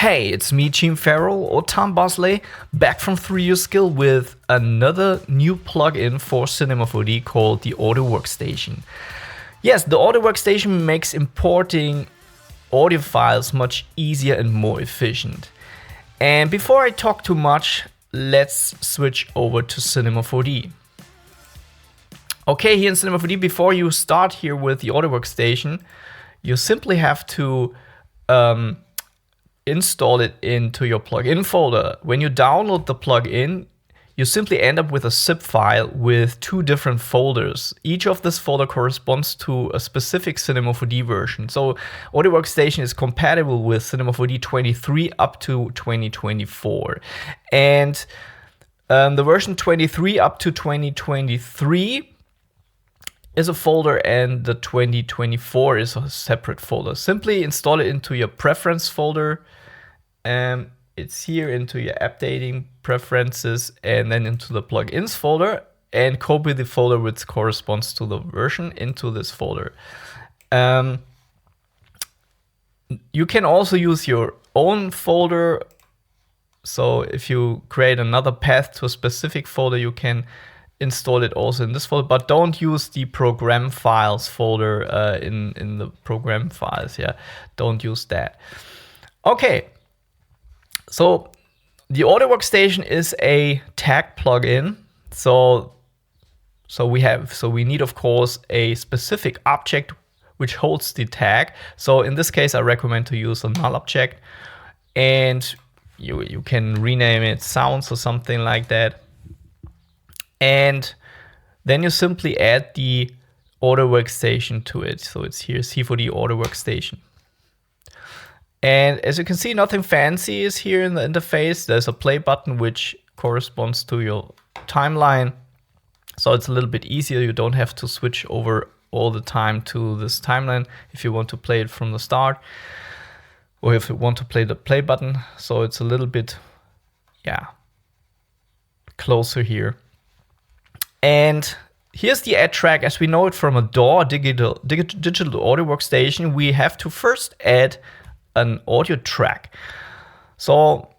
Hey, it's me, Team Farrell or Tom Bosley, back from 3 Year Skill with another new plugin for Cinema 4D called the Audioworkstation. Yes, the Audioworkstation makes importing audio files much easier and more efficient. And before I talk too much, let's switch over to Cinema 4D. Okay, here in Cinema 4D, before you start here with the Audioworkstation, you simply have to install it into your plugin folder. When you download the plugin, you simply end up with a zip file with 2 different folders. Each of this folder corresponds to a specific Cinema 4D version. So Audioworkstation is compatible with Cinema 4D 23 up to 2024. And the version 23 up to 2023 is a folder, and the 2024 is a separate folder. Simply install it into your preference folder. It's here into your updating preferences and then into the plugins folder, and copy the folder which corresponds to the version into this folder. You can also use your own folder. So if you create another path to a specific folder, you can install it also in this folder, but don't use the program files folder in the program files. Yeah, don't use that. Okay, so the Audioworkstation is a tag plugin. So we need, of course, a specific object which holds the tag. So in this case, I recommend to use a null object, and you can rename it sounds or something like that. And then you simply add the Audioworkstation to it. So it's here, C4D Audioworkstation. And as you can see, nothing fancy is here in the interface. There's a play button which corresponds to your timeline. So it's a little bit easier. You don't have to switch over all the time to this timeline if you want to play it from the start, or if you want to play the play button. So it's a little bit, closer here. And here's the add track. As we know it from a DAW, digital audio workstation, we have to first add an audio track. So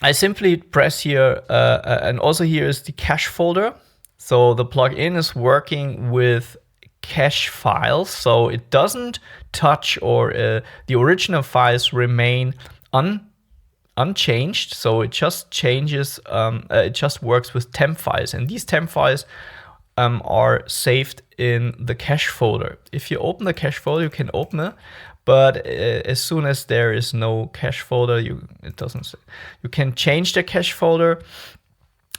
I simply press here, and also here is the cache folder. So the plugin is working with cache files, so it doesn't touch, or the original files remain unchanged. So it just changes, it just works with temp files, and these temp files are saved in the cache folder. If you open the cache folder, you can open it, but as soon as there is no cache folder, it doesn't. You can change the cache folder.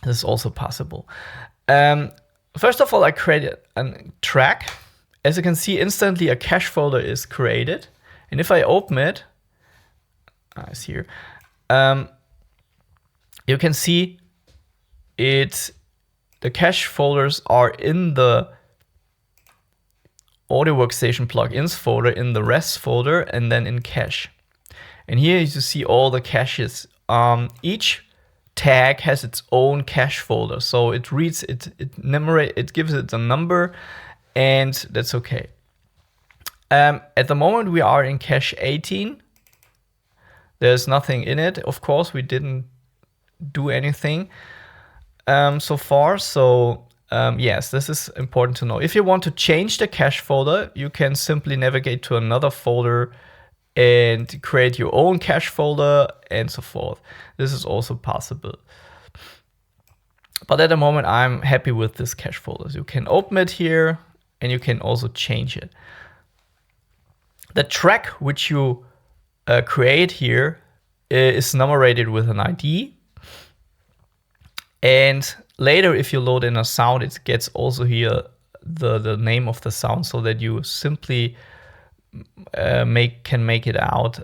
This is also possible. First of all, I created a track. As you can see, instantly a cache folder is created, and if I open it, it's here. You can see the cache folders are in the Audioworkstation plugins folder, in the res folder, and then in cache. And here you see all the caches. Each tag has its own cache folder, so it reads it gives it a number, and that's okay. At the moment we are in cache 18. There's nothing in it. Of course, we didn't do anything so far. So yes, this is important to know. If you want to change the cache folder, you can simply navigate to another folder and create your own cache folder and so forth. This is also possible. But at the moment, I'm happy with this cache folder. You can open it here, and you can also change it. The track which you create here is numerated with an ID. And later, if you load in a sound, it gets also here the name of the sound, so that you simply can make it out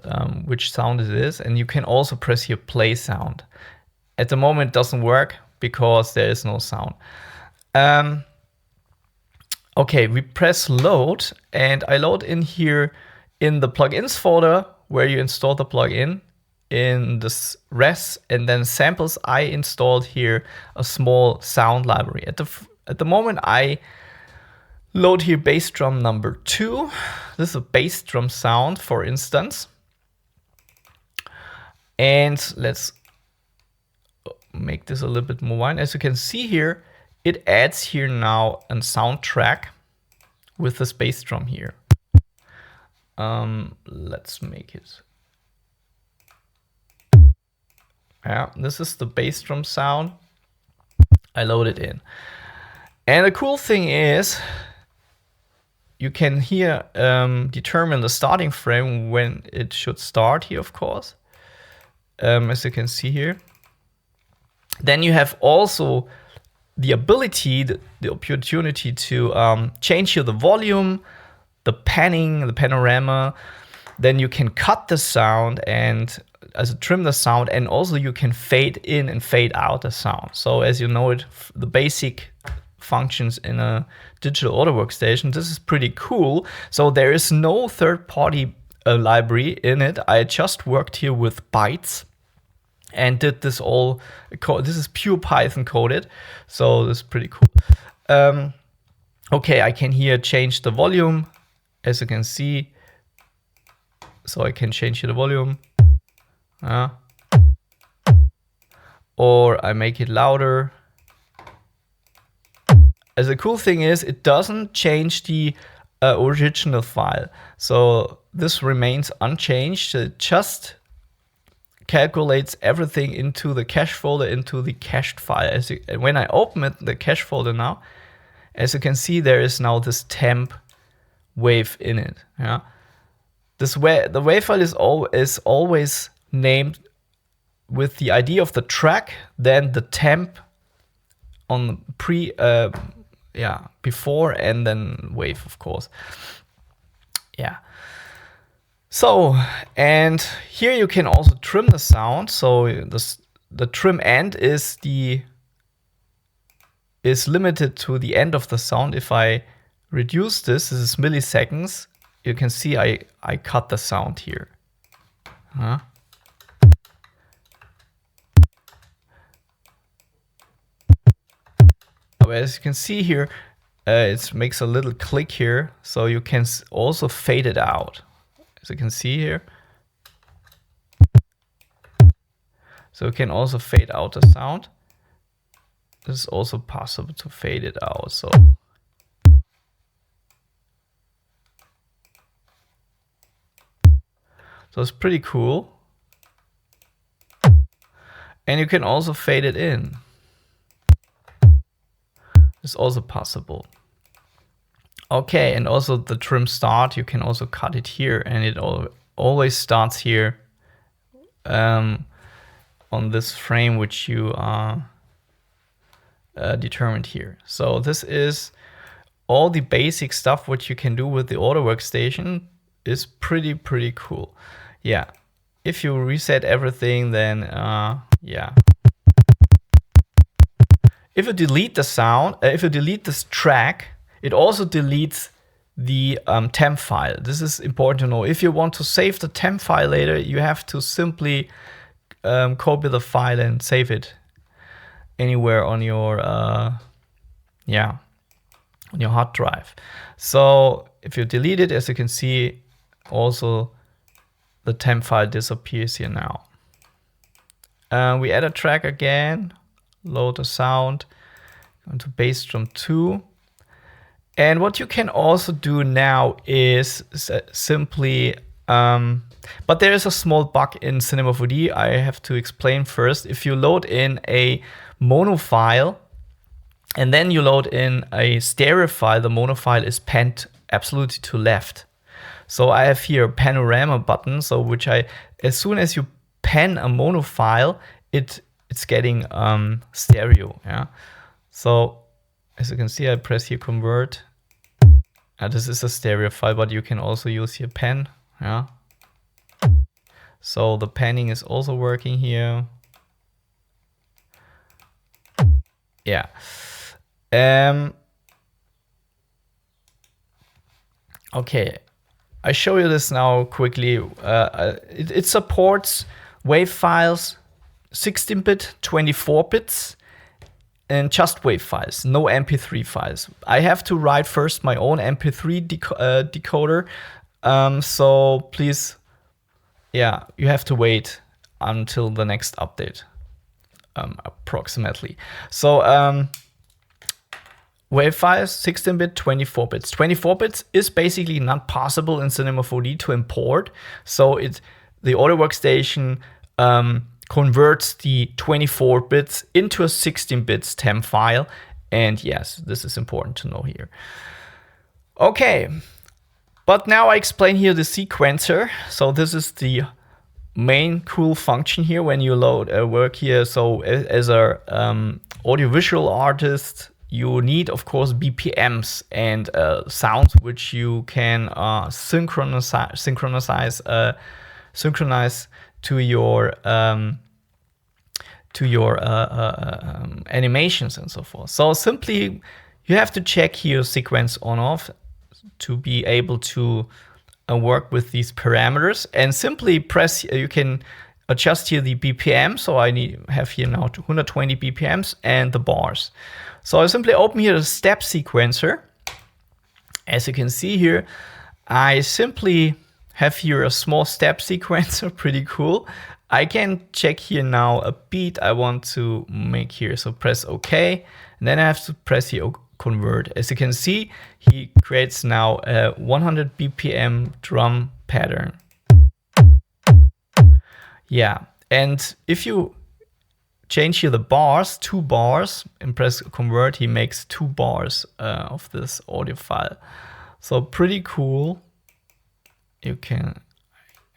which sound it is. And you can also press here play sound. At the moment, it doesn't work because there is no sound. Okay, we press load, and I load in here in the plugins folder where you install the plugin. In this res and then samples, I installed here a small sound library. At the moment, I load here bass drum number 2. This is a bass drum sound, for instance. And let's make this a little bit more wide. As you can see here, it adds here now a soundtrack with this bass drum here. Let's make it. Yeah, this is the bass drum sound. I load it in. And the cool thing is, you can here determine the starting frame when it should start here, of course, as you can see here. Then you have also the ability, the opportunity to change here the volume, the panning, the panorama. Then you can cut the sound and trim the sound, and also you can fade in and fade out the sound. So as you know it, the basic functions in a digital audio workstation. This is pretty cool. So there is no third-party library in it. I just worked here with bytes and did this all. This is pure Python coded, so this is pretty cool. Okay, I can here change the volume, as you can see. So I can change here the volume, or I make it louder. As the cool thing is, it doesn't change the original file. So this remains unchanged. It just calculates everything into the cache folder, into the cached file. When I open it, the cache folder now, as you can see, there is now this temp wave in it. Yeah, the wave file is always named with the ID of the track, then the temp on before, and then wave, of course. Yeah. So, and here you can also trim the sound. So the trim end is limited to the end of the sound. If I reduce this is milliseconds, you can see I cut the sound here. As you can see here, it makes a little click here, so you can also fade it out. As you can see here. So you can also fade out the sound. This is also possible to fade it out. So it's pretty cool. And you can also fade it in. It's also possible. Okay, and also the trim start, you can also cut it here, and it always starts here on this frame which you determined here. So this is all the basic stuff what you can do with the audio workstation. Is pretty cool. Yeah, if you reset everything, then yeah. If you delete the sound, if you delete this track, it also deletes the temp file. This is important to know. If you want to save the temp file later, you have to simply copy the file and save it anywhere on your on your hard drive. So if you delete it, as you can see, also the temp file disappears here now. We add a track again. Load the sound, go to bass drum 2. And what you can also do now is simply, but there is a small bug in Cinema 4D I have to explain first. If you load in a mono file and then you load in a stereo file, the mono file is panned absolutely to left. So I have here a panorama button, so as soon as you pan a mono file, it's getting stereo. Yeah. So as you can see, I press here convert. This is a stereo file, but you can also use here pan. Yeah. So the panning is also working here. Yeah. Okay. I show you this now quickly. It supports WAV files, 16-bit, 24 bits, and just WAV files, no MP3 files. I have to write first my own MP3 decoder. So please, yeah, you have to wait until the next update, approximately. So wave files 16-bit, 24 bits. 24 bits is basically not possible in Cinema 4D to import. So the Audio Workstation converts the 24 bits into a 16-bit temp file. And yes, this is important to know here. Okay, but now I explain here the sequencer. So this is the main cool function here when you load work here. So as a audiovisual artist, you need, of course, BPMs and sounds which you can synchronize to your animations and so forth. So simply, you have to check here sequence on off to be able to work with these parameters, and simply press. You can adjust here the BPM. So I have here now 120 BPMs and the bars. So I simply open here the step sequencer. As you can see here, I simply have here a small step sequencer, pretty cool. I can check here now a beat I want to make here. So press OK, and then I have to press here convert. As you can see, he creates now a 100 BPM drum pattern. Yeah, and if you change here the bars, 2 bars, and press convert, he makes 2 bars of this audio file. So pretty cool. You can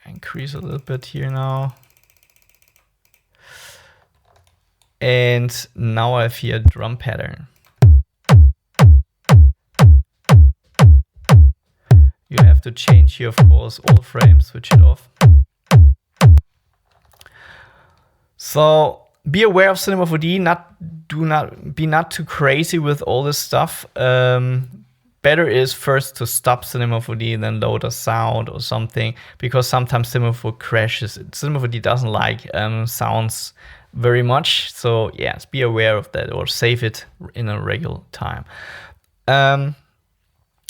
increase a little bit here now. And now I have here a drum pattern. You have to change here, of course, all frames, switch it off. So be aware of Cinema 4D. Be not too crazy with all this stuff. Better is first to stop Cinema 4D and then load a sound or something, because sometimes Cinema 4 crashes. Cinema 4D doesn't like sounds very much. So yes, be aware of that, or save it in a regular time.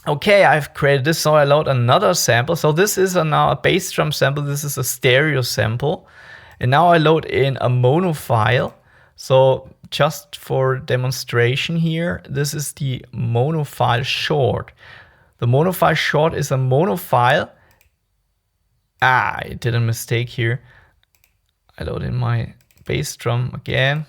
Okay, I've created this, so I load another sample. So this is now a bass drum sample. This is a stereo sample. And now I load in a mono file. So just for demonstration here, this is the mono file short. The mono file short is a mono file. I did a mistake here. I load in my bass drum again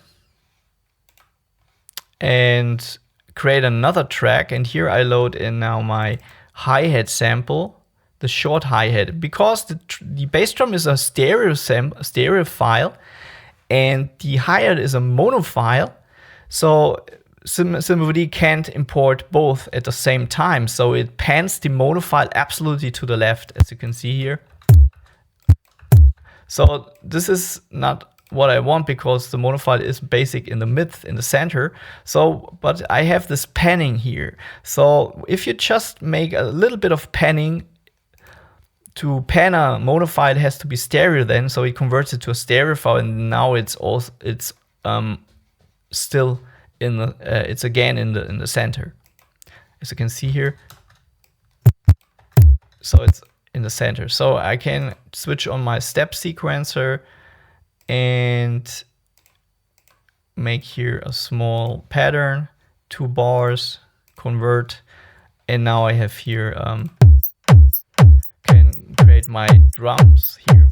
and create another track. And here I load in now my hi-hat sample, the short hi-hat, because the bass drum is a stereo file, and the hi-hat is a mono file. So Cinema 4D can't import both at the same time. So it pans the mono file absolutely to the left, as you can see here. So this is not what I want, because the mono file is basic in the center. So, but I have this panning here. So if you just make a little bit of panning, to pan a mono file, it has to be stereo then. So it converts it to a stereo file, and now it's still in the it's again in the center, as you can see here. So it's in the center. So I can switch on my step sequencer and make here a small pattern, 2 bars, convert, and now I have here can create my drums here.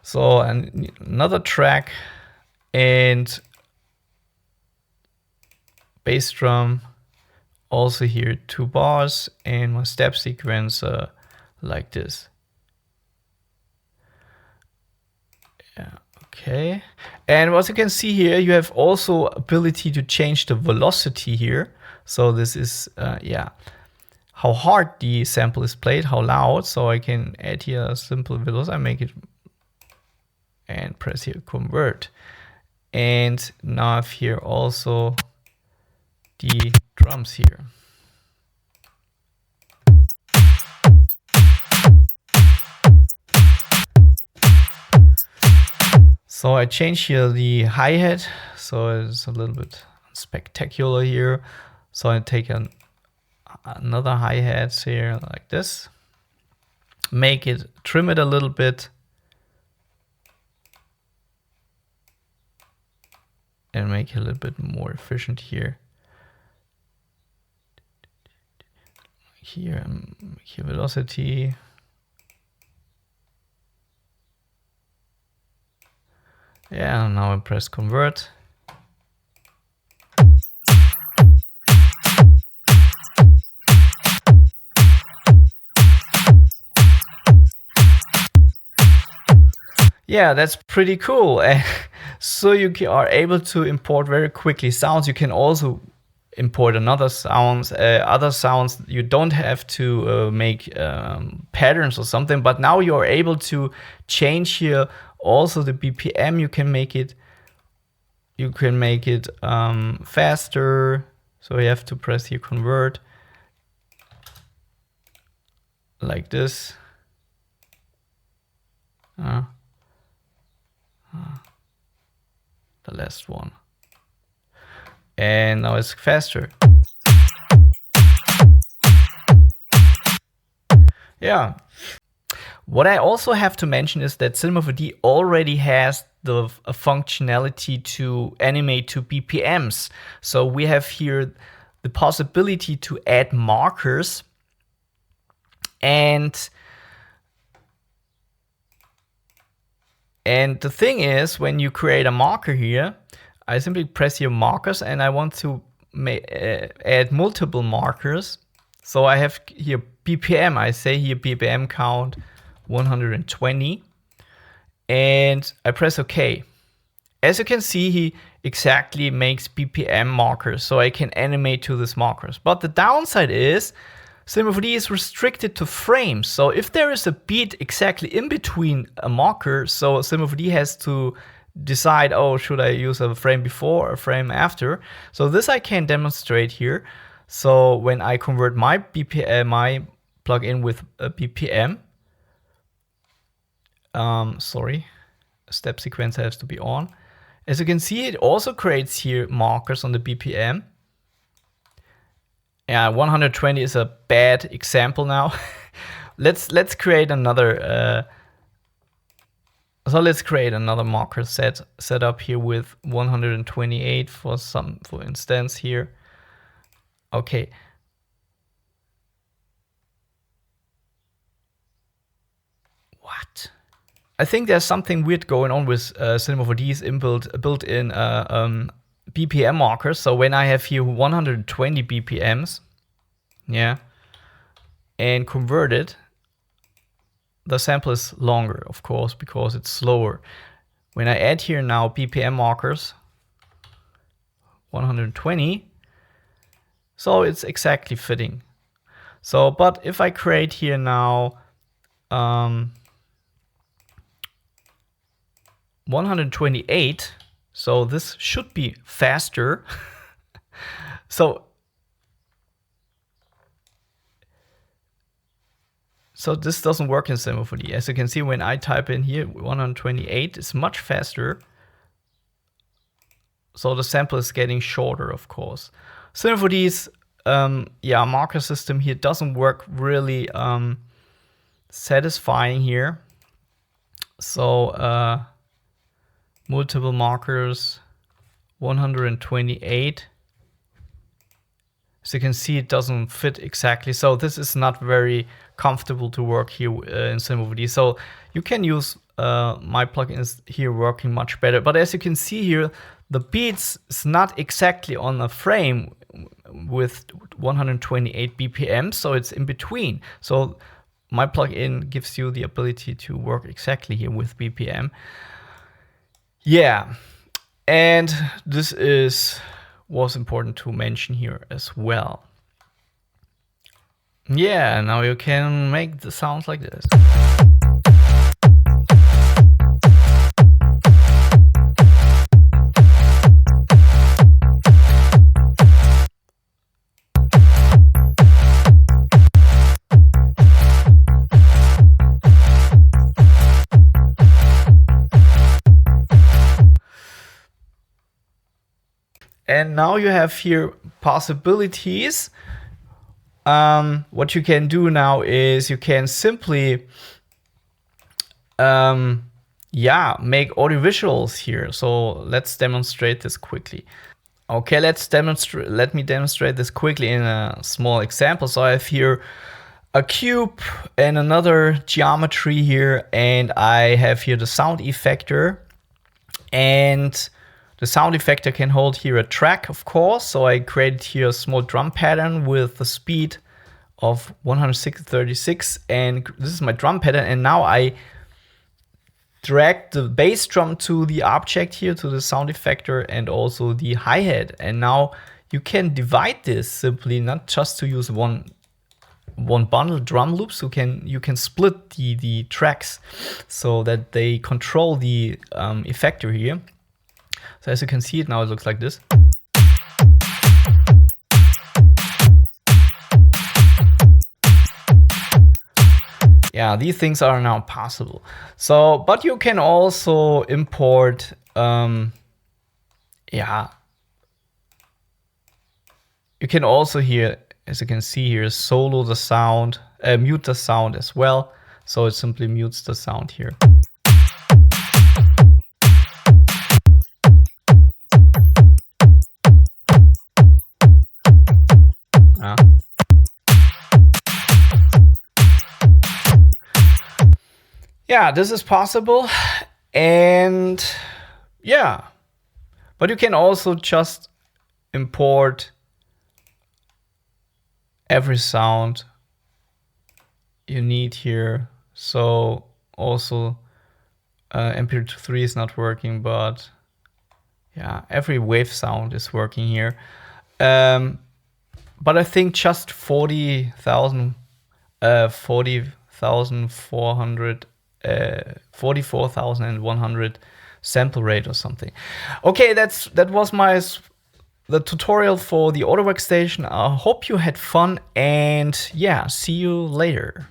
So another track and bass drum, also here 2 bars, and my step sequence like this. Yeah, okay. And as you can see here, you have also ability to change the velocity here. So this is yeah, how hard the sample is played, how loud. So I can add here a simple velocity. I make it and press here convert. And now I have here also the drums here. So I change here the hi-hat, so it's a little bit spectacular here. So I take another hi-hat here like this, make it, trim it a little bit, and make it a little bit more efficient here. Here, velocity. Yeah, now I press convert. Yeah, that's pretty cool. So you are able to import very quickly sounds. You can also import other sounds you don't have to make patterns or something, but now you're able to change here also the BPM. You can make it faster, so you have to press here convert like this. The last one. And now it's faster. Yeah. What I also have to mention is that Cinema 4D already has the functionality to animate to BPMs. So we have here the possibility to add markers, and the thing is, when you create a marker here, I simply press here markers, and I want to add multiple markers. So I have here BPM. I say here BPM count 120, and I press OK. As you can see, he exactly makes BPM markers, so I can animate to these markers. But the downside is Cinema 4D is restricted to frames. So if there is a beat exactly in between a marker, so Cinema 4D has to decide, oh, should I use a frame before or a frame after? So this I can demonstrate here. So when I convert my BPM, my plugin with a BPM, step sequence has to be on. As you can see, it also creates here markers on the BPM. Yeah, 120 is a bad example now. let's create another. So let's create another marker set up here with 128 for instance here. Okay. What? I think there's something weird going on with Cinema 4D's built-in BPM markers. So when I have here 120 BPMs, yeah, and convert it, the sample is longer, of course, because it's slower. When I add here now BPM markers, 120, so it's exactly fitting. So, but if I create here now 128, so this should be faster. So this doesn't work in Cinema 4D. As you can see, when I type in here 128, it's much faster. So the sample is getting shorter, of course. Cinema 4D's marker system here doesn't work really satisfying here. So multiple markers, 128. As you can see, it doesn't fit exactly. So this is not very comfortable to work here in Cinema 4D. So you can use my plugins here working much better. But as you can see here, the beats is not exactly on a frame with 128 BPM, so it's in between. So my plugin gives you the ability to work exactly here with BPM. Yeah, and this was important to mention here as well. Yeah, now you can make the sounds like this. And now you have here possibilities. What you can do now is you can simply yeah, make audiovisuals here. So let's demonstrate this quickly. Okay, let me demonstrate this quickly in a small example. So I have here a cube and another geometry here, and I have here the sound effector. And the sound effector can hold here a track, of course. So I created here a small drum pattern with the speed of 136, and this is my drum pattern. And now I drag the bass drum to the object here, to the sound effector, and also the hi-hat. And now you can divide this simply, not just to use one bundle drum loops. You can split the tracks so that they control the effector here. So as you can see it now, it looks like this. Yeah, these things are now possible. So, but you can also import, you can also here, as you can see here, solo the sound, mute the sound as well. So it simply mutes the sound here. Yeah, this is possible. And yeah, but you can also just import every sound you need here. So also MP3 is not working, but yeah, every wave sound is working here. But I think just 44,100 sample rate or something. Okay, that was the tutorial for the Audioworkstation. I hope you had fun, and yeah, see you later.